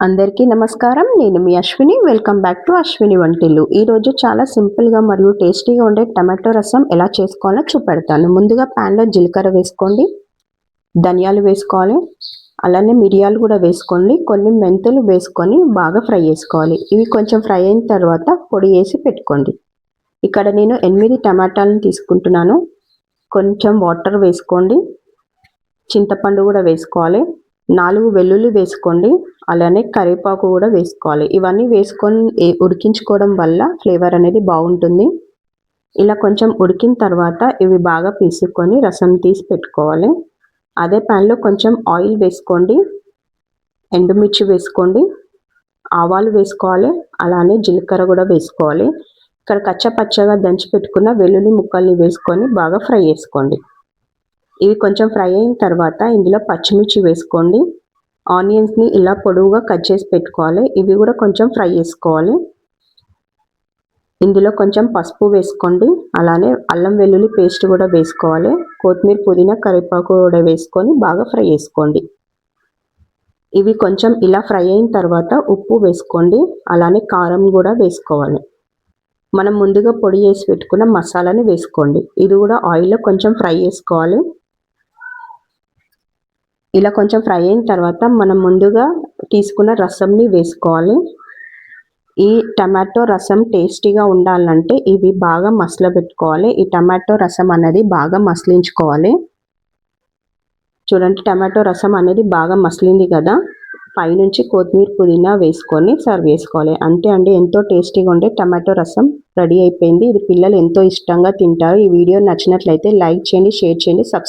అందరికీ నమస్కారం. నేను మీ Ashwini. Welcome back to Ashwini Vantillu. ఈరోజు చాలా సింపుల్గా మరియు టేస్టీగా ఉండే టమాటో రసం ఎలా చేసుకోవాలో చూపెడతాను. ముందుగా ప్యాన్లో జీలకర్ర వేసుకోండి, ధనియాలు వేసుకోవాలి, అలానే మిరియాలు కూడా వేసుకోండి, కొన్ని మెంతులు వేసుకొని బాగా ఫ్రై చేసుకోవాలి. ఇవి కొంచెం ఫ్రై అయిన తర్వాత పొడి వేసి పెట్టుకోండి. ఇక్కడ నేను 8 టమాటాలను తీసుకుంటున్నాను. కొంచెం వాటర్ వేసుకోండి, చింతపండు కూడా వేసుకోవాలి, 4 వెల్లుల్లి వేసుకోండి, అలానే కరివేపాకు కూడా వేసుకోవాలి. ఇవన్నీ వేసుకొని ఉడికించుకోవడం వల్ల ఫ్లేవర్ అనేది బాగుంటుంది. ఇలా కొంచెం ఉడికిన తర్వాత ఇవి బాగా పీసుకొని రసం తీసి పెట్టుకోవాలి. అదే ప్యాన్లో కొంచెం ఆయిల్ వేసుకోండి, ఎండుమిర్చి వేసుకోండి, ఆవాలు వేసుకోవాలి, అలానే జీలకర్ర కూడా వేసుకోవాలి. ఇక్కడ కచ్చపచ్చగా దంచి పెట్టుకున్న వెల్లుల్లి ముక్కల్ని వేసుకొని బాగా ఫ్రై చేసుకోండి. ఇవి కొంచెం ఫ్రై అయిన తర్వాత ఇందులో పచ్చిమిర్చి వేసుకోండి, ఆనియన్స్ని ఇలా పొడవుగా కట్ చేసి పెట్టుకోవాలి. ఇవి కూడా కొంచెం ఫ్రై చేసుకోవాలి. ఇందులో కొంచెం పసుపు వేసుకోండి, అలానే అల్లం వెల్లుల్లి పేస్ట్ కూడా వేసుకోవాలి. కొత్తిమీర, పుదీనా, కరివేపాకు కూడా వేసుకొని బాగా ఫ్రై చేసుకోండి. ఇవి కొంచెం ఇలా ఫ్రై అయిన తర్వాత ఉప్పు వేసుకోండి, అలానే కారం కూడా వేసుకోవాలి. మనం ముందుగా పొడి చేసి పెట్టుకున్న మసాలాని వేసుకోండి. ఇది కూడా ఆయిల్లో కొంచెం ఫ్రై చేసుకోవాలి. ఇలా కొంచెం ఫ్రై అయిన తర్వాత మనం ముందుగా తీసుకున్న రసంని వేసుకోవాలి. ఈ టమాటో రసం టేస్టీగా ఉండాలంటే ఇవి బాగా మసలబెట్టుకోవాలి. ఈ టమాటో రసం అనేది బాగా మసలించుకోవాలి. చూడండి, టమాటో రసం అనేది బాగా మసలింది కదా. పైనుంచి కొత్తిమీర, పుదీనా వేసుకొని సర్వ్ చేసుకోవాలి. అంతే అండి, ఎంతో టేస్టీగా ఉండే టమాటో రసం రెడీ అయిపోయింది. ఇది పిల్లలు ఎంతో ఇష్టంగా తింటారు. ఈ వీడియో నచ్చినట్లయితే లైక్ చేయండి, షేర్ చేయండి, సబ్స్క్రైబ్